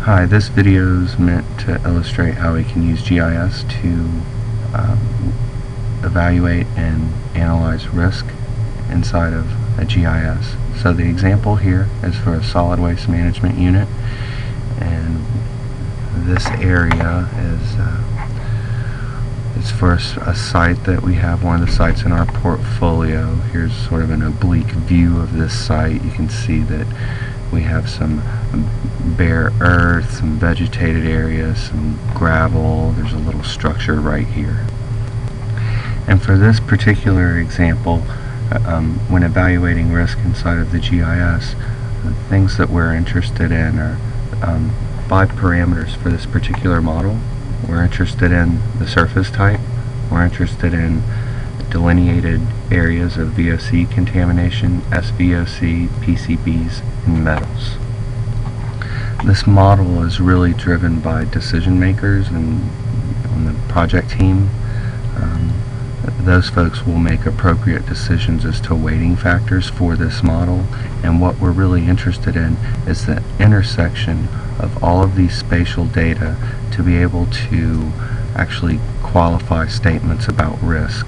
Hi, this video is meant to illustrate how we can use GIS to evaluate and analyze risk inside of a GIS. So the example here is for a solid waste management unit, and this area is for a site that we have, one of the sites in our portfolio. Here's sort of an oblique view of this site. You can see that we have some bare earth, some vegetated areas, some gravel. There's a little structure right here. And for this particular example, when evaluating risk inside of the GIS, the things that we're interested in are 5 parameters for this particular model. We're interested in the surface type. We're interested in delineated areas of VOC contamination, SVOC, PCBs, and metals. This model is really driven by decision makers and on the project team. Those folks will make appropriate decisions as to weighting factors for this model, and what we're really interested in is the intersection of all of these spatial data to be able to actually qualify statements about risk.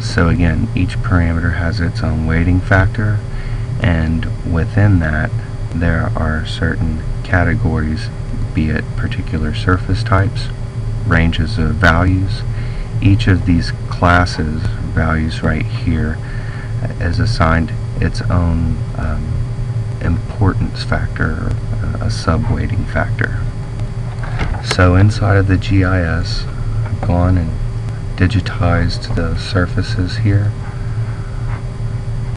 So again, each parameter has its own weighting factor, and within that there are certain categories, be it particular surface types, ranges of values. Each of these classes, values right here, is assigned its own importance factor, or a sub-weighting factor. So inside of the GIS, I've gone and digitized the surfaces here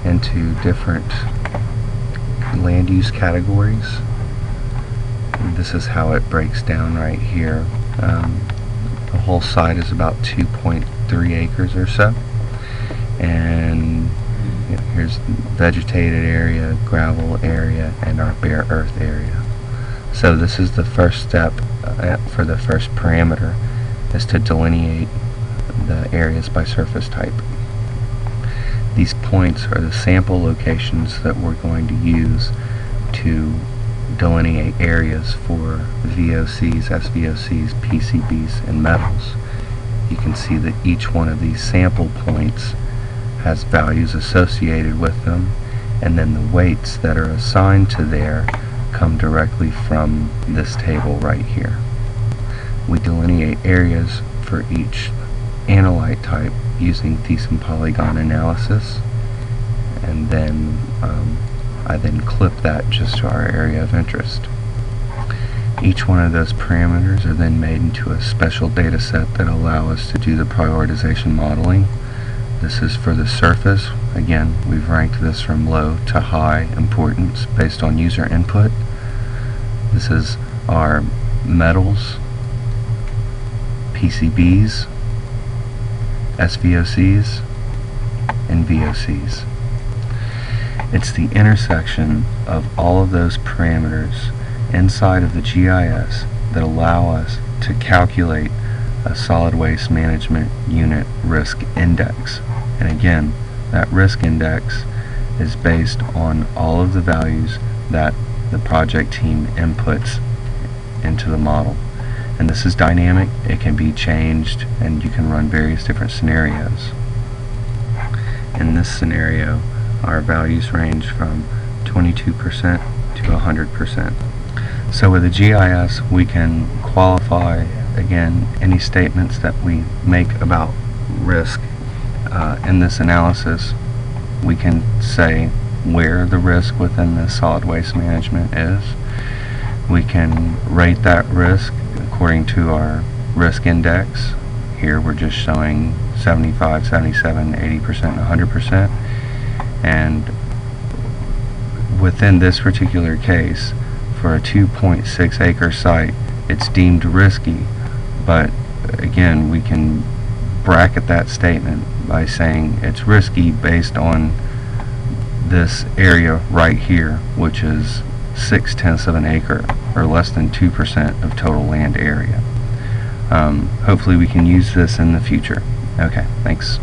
into different land use categories. And this is how it breaks down right here. The whole site is about 2.3 acres or so, and here's vegetated area, gravel area, and our bare earth area. So this is the first step for the first parameter, is to delineate the areas by surface type. These points are the sample locations that we're going to use to delineate areas for VOCs, SVOCs, PCBs, and metals. You can see that each one of these sample points has values associated with them, and then the weights that are assigned to there come directly from this table right here. We delineate areas for each analyte type using Thiessen polygon analysis, and then I then clip that just to our area of interest. Each one of those parameters are then made into a special data set that allow us to do the prioritization modeling. This is for the surface. Again, we've ranked this from low to high importance based on user input. This is our metals, PCBs, SVOCs, and VOCs. It's the intersection of all of those parameters inside of the GIS that allow us to calculate a solid waste management unit risk index. And again, that risk index is based on all of the values that the project team inputs into the model. And this is dynamic. It can be changed, and you can run various different scenarios. In this scenario, our values range from 22% to 100%. So with a GIS, we can qualify, again, any statements that we make about risk. In this analysis, we can say where the risk within the solid waste management is. We can rate that risk according to our risk index. Here we're just showing 75, 77, 80%, and 100%. And within this particular case, for a 2.6 acre site, it's deemed risky, but again, we can bracket that statement by saying it's risky based on this area right here, which is 0.6 of an acre, or less than 2% of total land area. Hopefully we can use this in the future. Okay, thanks.